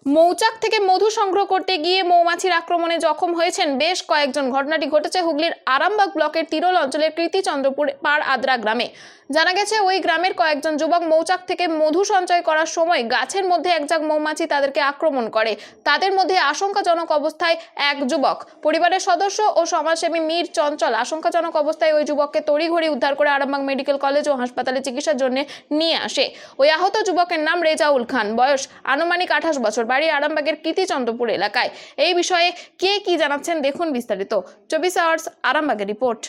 মৌচাক থেকে মধু সংগ্রহ করতে গিয়ে মৌমাছির আক্রমণে জখম হয়েছেন বেশ কয়েকজন। ঘটনাটি ঘটেছে হুগলির আরামবাগ ব্লকের তিরোল অঞ্চলের কৃতিচন্দ্রপুর পাড় আদ্রা গ্রামে। জানা গেছে ওই গ্রামের কয়েকজন যুবক মৌচাক থেকে মধু সঞ্চয় করার সময় গাছের মধ্যে এক ঝাঁক মৌমাছি তাদেরকে আক্রমণ করে। তাদের মধ্যে আশঙ্কাজনক অবস্থায় এক যুবক। পরিবারের সদস্য ও সমাজসেবী মীর চঞ্চল আশঙ্কাজনক অবস্থায় ওই যুবককে তড়িঘড়ি উদ্ধার করে আরামবাগ মেডিকেল কলেজ ও হাসপাতালে চিকিৎসার জন্য নিয়ে আসে। ওই আহত যুবকের নাম রেজাউল খান, বয়স আনুমানিক 28 বছর, বাড়ি আরামবাগের কৃতিচন্দ্রপুর এলাকায়। এই বিষয়ে কে কি জানাচ্ছেন দেখুন বিস্তারিত। 24 আওয়ার্স আরামবাগের রিপোর্ট।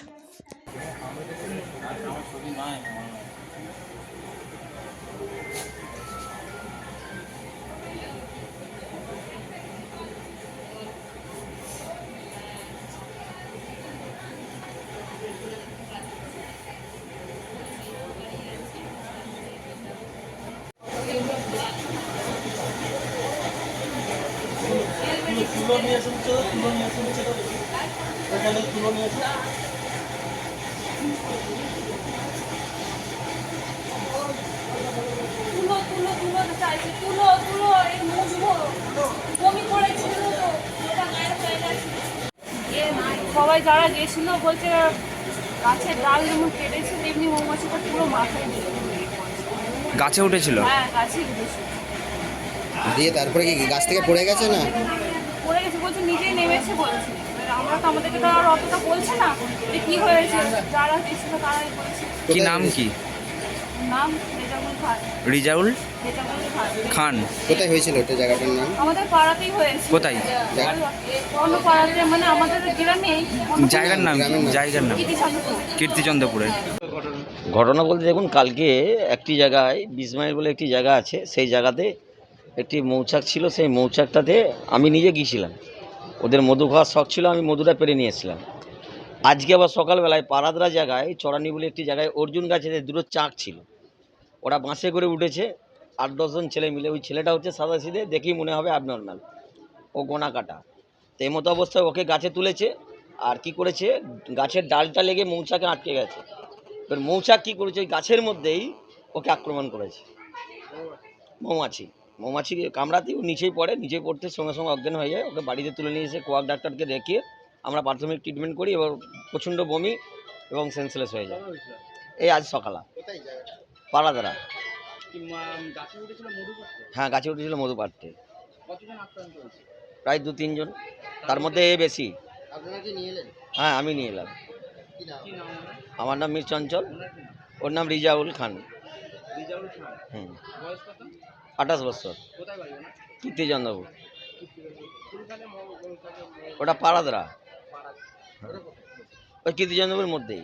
তুলো নিয়ে আসুন, তুলো নিয়ে আসুন, ওখানে তুলো নিয়ে আসুন। তুলো তুলো তুলো চাইছে, তুলো তুলো এই মুছবো বমি করেছিল তো ওটা গায়ের হয়ে গেছে। সবাই যারা গেছিল বলছে গাছের ডাল যেমন কেটেছে তেমনি মৌমাছিটা পুরো মাথায় গাছে উঠেছিল। হ্যাঁ গাছে উঠেছিল। দিয়ে তারপরে কি গাছ থেকে পড়ে গেছে না পড়ে গেছে বলছে, নিজেই নেমেছে বলছে। আমরা তো আমাদেরকে তো আর অতটা বলছে না যে কি হয়েছে, যারা গেছিল তারাই বলছে। কি নাম কি? নাম রেজাউল খান। রিজাউল রেজাউল খান। খান। কোথায় হয়েছিল ওটা জায়গাটার নাম? আমাদের পাড়াতেই হয়েছে। কোথায়? অন্য পাড়াতে মানে আমাদের গ্রামে। জায়গার নাম কি? জায়গার নাম কীর্তিচন্দ্রপুরে। ঘটনা বলতে দেখুন, কালকে একটি জায়গায় 20 মাইল বলে একটি জায়গা আছে, সেই জায়গাতে একটি মৌচাক ছিল। সেই মৌচাকটাতে আমি নিজে গিয়েছিলাম, ওদের মধু খাওয়ার শখ ছিল, আমি মধুটা পেরে নিয়ে এসেছিলাম। আজকে আবার সকালবেলায় পারাদ্রা জায়গায় চড়ানি বলে একটি জায়গায় অর্জুন গাছেতে দুটো চাক ছিল, ওরা বাসে করে উঠেছে 8-10 জন ছেলে মিলে। ওই ছেলেটা হচ্ছে সাদাসিধে, দেখেই মনে হবে অ্যাবনর্ম্যাল, ও গোনা কাটা। তো এই মতো অবস্থায় ওকে গাছে তুলেছে, আর কি করেছে, গাছের ডালটা লেগে মৌচাকে আটকে গেছে। এবার মৌচাক কী করেছে, ওই গাছের মধ্যেই ওকে আক্রমণ করেছে। মৌমাছি কামড়াতেই ও নিচেই পড়ে, নিচে পড়তে সঙ্গে সঙ্গে অজ্ঞান হয়ে যায়। ওকে বাড়িতে তুলে নিয়ে এসে কোয়াক ডাক্তারকে দেখিয়ে আমরা প্রাথমিক ট্রিটমেন্ট করি, এবার প্রচণ্ড বমি এবং সেন্সলেস হয়ে যায়। এই আজ সকালে পাড়াদারা। হ্যাঁ, গাছে উঠেছিল মধু পাড়তে। প্রায় 2-3 জন, তার মধ্যে এ বেশি। হ্যাঁ, আমি নিয়ে এলাম। আমার নাম মীর চঞ্চল, ওর নাম রিজাউল খান। হুম, 28 বছর, কীর্তিচন্দ্রপুর। ওটা পাড়াদরা, ওই কীর্তিচন্দ্রপুরের মধ্যেই।